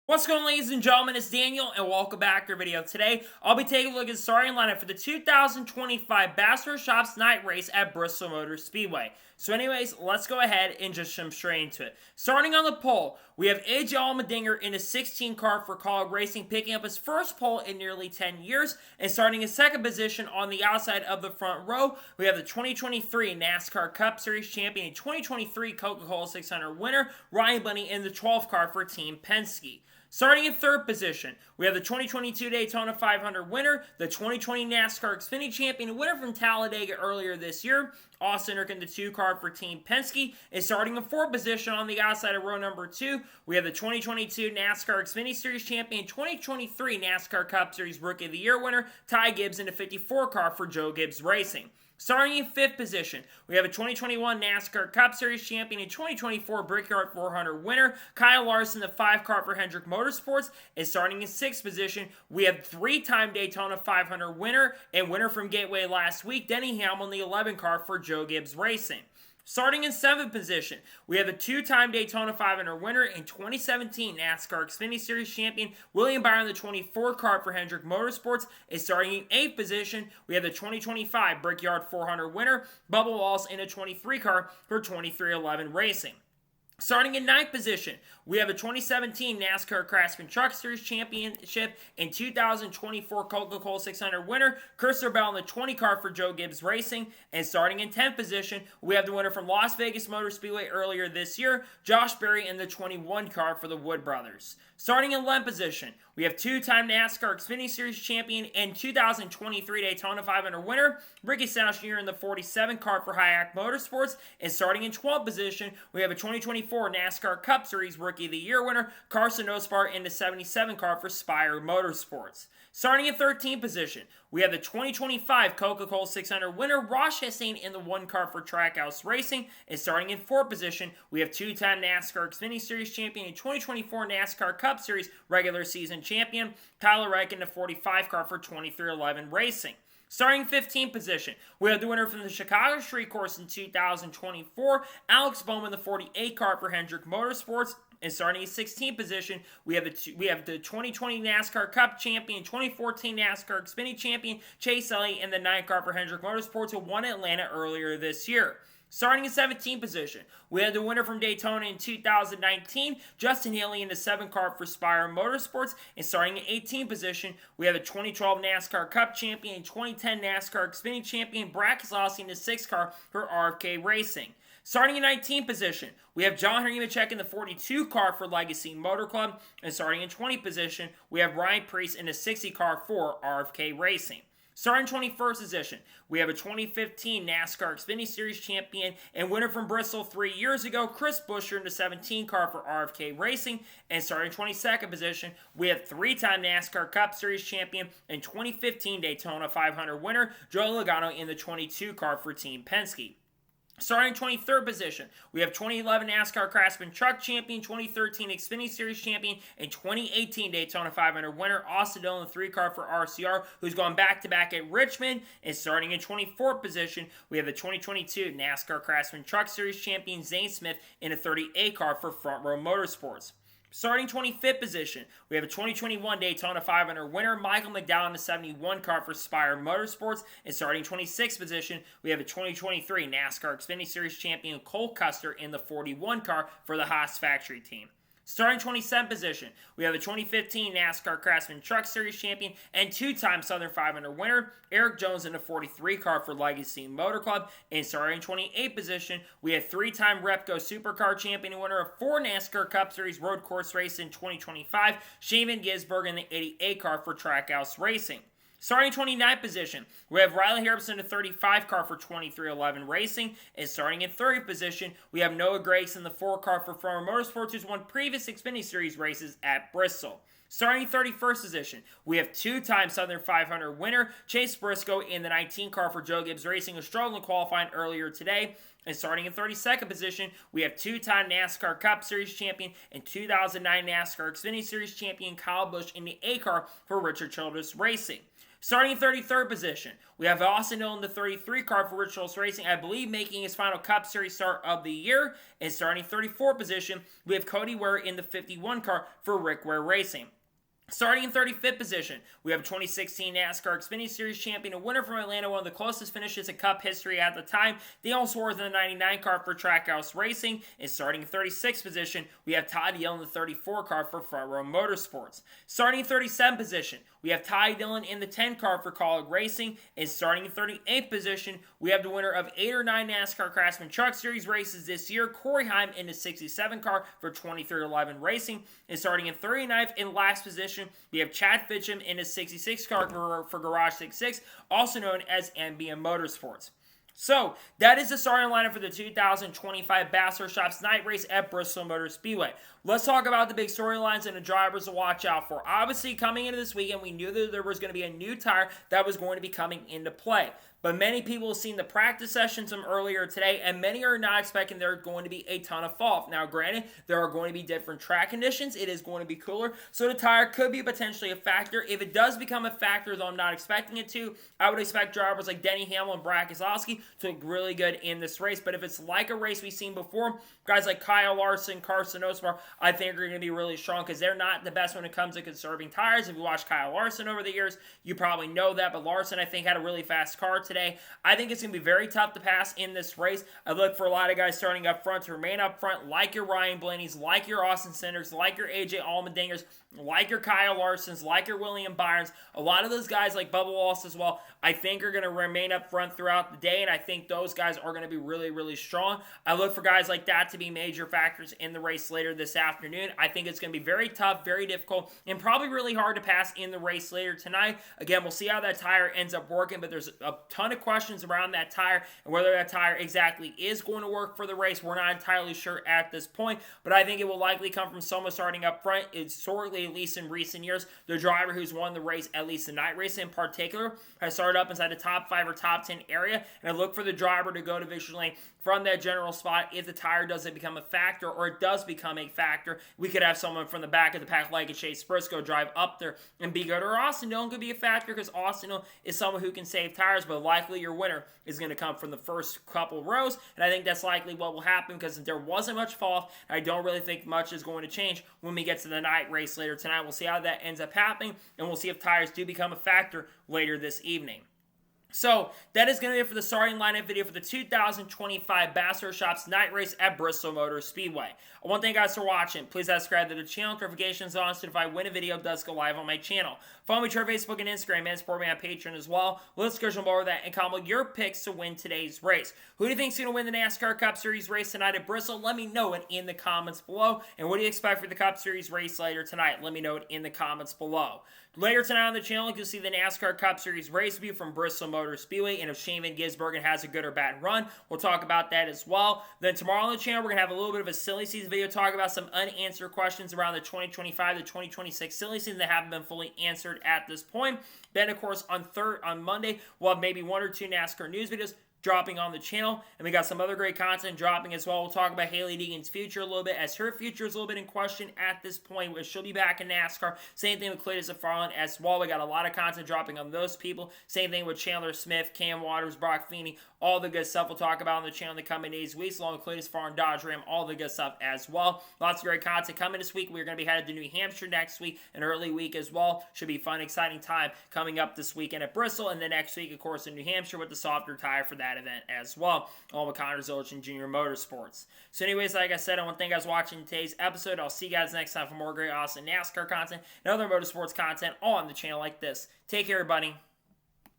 What's going on, ladies and gentlemen? It's Daniel, and welcome back to our video. Today, I'll be taking a look at the starting lineup for the 2025 Bassler Shops Night Race at Bristol Motor Speedway. So anyways, let's go ahead and just jump straight into it. Starting on the pole, we have AJ Allmendinger in a 16 car for Kaulig Racing, picking up his first pole in nearly 10 years, and starting in second position on the outside of the front row, we have the 2023 NASCAR Cup Series champion and 2023 Coca-Cola 600 winner, Ryan Blaney, in the 12 car for Team Penske. Starting in third position, we have the 2022 Daytona 500 winner, the 2020 NASCAR Xfinity champion, and winner from Talladega earlier this year, Austin Cindric in the 2 car for Team Penske. And starting in fourth position on the outside of row number 2, we have the 2022 NASCAR Xfinity Series champion, 2023 NASCAR Cup Series Rookie of the Year winner, Ty Gibbs in the 54 car for Joe Gibbs Racing. Starting in fifth position, we have a 2021 NASCAR Cup Series champion and 2024 Brickyard 400 winner, Kyle Larson, the 5 car for Hendrick Motorsports. And starting in sixth position, we have 3-time Daytona 500 winner and winner from Gateway last week, Denny Hamlin, the 11 car for Joe Gibbs Racing. Starting in seventh position, we have a 2-time Daytona 500 winner and 2017 NASCAR Xfinity Series champion, William Byron, the 24 car for Hendrick Motorsports. And starting in eighth position, we have the 2025 Brickyard 400 winner, Bubba Wallace, in a 23 car for 2311 Racing. Starting in ninth position, we have a 2017 NASCAR Craftsman Truck Series Championship and 2024 Coca-Cola 600 winner, Christopher Bell in the 20 car for Joe Gibbs Racing. And starting in 10th position, we have the winner from Las Vegas Motor Speedway earlier this year, Josh Berry in the 21 car for the Wood Brothers. Starting in 11th position, we have 2-time NASCAR Xfinity Series champion and 2023 Daytona 500 winner, Ricky Stenhouse Jr. in the 47 car for Hayek Motorsports. And starting in 12th position, we have a 2024 NASCAR Cup Series Rookie of the Year winner, Carson Nospar, in the 77 car for Spire Motorsports. Starting in 13th position, we have the 2025 Coca-Cola 600 winner, Ross Chastain, in the 1 car for Trackhouse Racing. And starting in 4th position, we have 2-time NASCAR Xfinity Series champion and 2024 NASCAR Cup Series regular season champion, Tyler Reddick, in the 45 car for 2311 Racing. Starting 15th position, we have the winner from the Chicago Street Course in 2024, Alex Bowman, the 48 car for Hendrick Motorsports. And starting in 16th position, we have the 2020 NASCAR Cup champion, 2014 NASCAR Xfinity champion, Chase Elliott, in the 9 car for Hendrick Motorsports, who won Atlanta earlier this year. Starting in 17th position, we had the winner from Daytona in 2019, Justin Haley, in the 7 car for Spire Motorsports. And starting in 18th position, we have the 2012 NASCAR Cup champion and 2010 NASCAR Xfinity champion, Brad Keselowski, in the 6 car for RFK Racing. Starting in 19th position, we have John Nemechek in the 42 car for Legacy Motor Club. And starting in 20th position, we have Ryan Preece in the 60 car for RFK Racing. Starting 21st position, we have a 2015 NASCAR Xfinity Series champion and winner from Bristol 3 years ago, Chris Buescher, in the 17 car for RFK Racing. And starting 22nd position, we have 3-time NASCAR Cup Series champion and 2015 Daytona 500 winner, Joey Logano, in the 22 car for Team Penske. Starting 23rd position, we have 2011 NASCAR Craftsman Truck Champion, 2013 Xfinity Series Champion, and 2018 Daytona 500 winner, Austin Dillon, the 3 car for RCR, who's gone back-to-back at Richmond. And starting in 24th position, we have the 2022 NASCAR Craftsman Truck Series Champion, Zane Smith, in a 38 car for Front Row Motorsports. Starting 25th position, we have a 2021 Daytona 500 winner, Michael McDowell, in the 71 car for Spire Motorsports. And starting 26th position, we have a 2023 NASCAR Xfinity Series champion, Cole Custer, in the 41 car for the Haas Factory team. Starting 27th position, we have the 2015 NASCAR Craftsman Truck Series champion and 2-time Southern 500 winner, Eric Jones, in the 43 car for Legacy Motor Club. And starting 28th position, we have 3-time Repco Supercar champion and winner of 4 NASCAR Cup Series road course race in 2025, Shaven Gisberg, in the 88 car for Trackhouse Racing. Starting 29th position, we have Riley Harrison in the 35 car for 2311 Racing. And starting in 30th position, we have Noah Grace in the 4 car for Farmer Motorsports, who's won previous Xfinity Series races at Bristol. Starting 31st position, we have 2-time Southern 500 winner, Chase Briscoe, in the 19 car for Joe Gibbs Racing, who struggled in qualifying earlier today. And starting in 32nd position, we have 2-time NASCAR Cup Series champion and 2009 NASCAR Xfinity Series champion, Kyle Busch, in the A car for Richard Childress Racing. Starting in 33rd position, we have Austin Hill in the 33 car for Rich Rolls Racing, I believe making his final Cup Series start of the year. And starting 34th position, we have Cody Ware in the 51 car for Rick Ware Racing. Starting in 35th position, we have 2016 NASCAR Xfinity Series champion and winner from Atlanta, one of the closest finishes in Cup history at the time, Dale Swartz in the 99 car for Trackhouse Racing. And starting in 36th position, we have Todd Dillon in the 34 car for Front Row Motorsports. Starting in 37th position, we have Ty Dillon in the 10 car for Kaulig Racing. And starting in 38th position, we have the winner of 8 or 9 NASCAR Craftsman Truck Series races this year, Corey Heim in the 67 car for 2311 Racing. And starting in 39th in last position, we have Chad Fitchum in his 66 car for Garage 66, also known as MBM Motorsports. So, that is the starting lineup for the 2025 Bathurst Shops Night Race at Bristol Motor Speedway. Let's talk about the big storylines and the drivers to watch out for. Obviously, coming into this weekend, we knew that there was going to be a new tire that was going to be coming into play. But many people have seen the practice sessions from earlier today, and many are not expecting there going to be a ton of fall. Now, granted, there are going to be different track conditions. It is going to be cooler, so the tire could be potentially a factor. If it does become a factor, though I'm not expecting it to, I would expect drivers like Denny Hamlin and Brad Keselowski to look really good in this race. But if it's like a race we've seen before, guys like Kyle Larson, Carson Osbar, I think are going to be really strong because they're not the best when it comes to conserving tires. If you watch Kyle Larson over the years, you probably know that. But Larson, I think, had a really fast car today. I think it's going to be very tough to pass in this race. I look for a lot of guys starting up front to remain up front, like your Ryan Blaney's, like your Austin Cindrics, like your AJ Allmendingers, like your Kyle Larsons, like your William Byrons. A lot of those guys, like Bubba Wallace as well, I think are going to remain up front throughout the day, and I think those guys are going to be really, really strong. I look for guys like that to be major factors in the race later this afternoon. I think it's going to be very tough, very difficult, and probably really hard to pass in the race later tonight. Again, we'll see how that tire ends up working, but there's a ton of questions around that tire and whether that tire exactly is going to work for the race. We're not entirely sure at this point, but I think it will likely come from someone starting up front. It's historically, at least in recent years, the driver who's won the race, at least the night race in particular, has started up inside the top 5 or top 10 area, and I look for the driver to go to victory lane from that general spot. If the tire doesn't become a factor, or it does become a factor, we could have someone from the back of the pack like a Chase Briscoe drive up there and be good. Or Austin Dillon could be a factor because Austin Dillon is someone who can save tires, but likely your winner is going to come from the first couple rows, and I think that's likely what will happen because there wasn't much fall off. I don't really think much is going to change when we get to the night race later tonight. We'll see how that ends up happening, and we'll see if tires do become a factor later this evening. So, that is going to be it for the starting lineup video for the 2025 Bathurst Shops Night Race at Bristol Motor Speedway. I want to thank you guys for watching. Please subscribe to the channel, notifications on, so if I win a video, it does go live on my channel. Follow me on Facebook and Instagram, and support me on Patreon as well. Let's go jump over that and comment your picks to win today's race. Who do you think is going to win the NASCAR Cup Series race tonight at Bristol? Let me know it in the comments below. And what do you expect for the Cup Series race later tonight? Let me know it in the comments below. Later tonight on the channel, you'll see the NASCAR Cup Series race view from Bristol Motor Speedway, and if Shane Van Gisbergen has a good or bad run, we'll talk about that as well. Then tomorrow on the channel, we're going to have a little bit of a silly season video, talk about some unanswered questions around the 2025 to 2026 silly season that haven't been fully answered at this point. Then, of course, on Monday, we'll have maybe 1 or 2 NASCAR news videos dropping on the channel, and we got some other great content dropping as well. We'll talk about Hailie Deegan's future a little bit, as her future is a little bit in question at this point, where she'll be back in NASCAR. Same thing with Cletus McFarland as well. We got a lot of content dropping on those people. Same thing with Chandler Smith, Cam Waters, Brock Feeney, all the good stuff we'll talk about on the channel in the coming days, weeks, along with Cletus McFarland, Dodge Ram, all the good stuff as well. Lots of great content coming this week. We're going to be headed to New Hampshire next week, an early week as well. Should be a fun, exciting time coming up this weekend at Bristol, and then next week, of course, in New Hampshire with the softer tire for that event as well. All with Connor Zilic and Junior Motorsports. So anyways, like I said, I want to thank you guys for watching today's episode. I'll see you guys next time for more great, awesome NASCAR content and other motorsports content on the channel like this. Take care, everybody.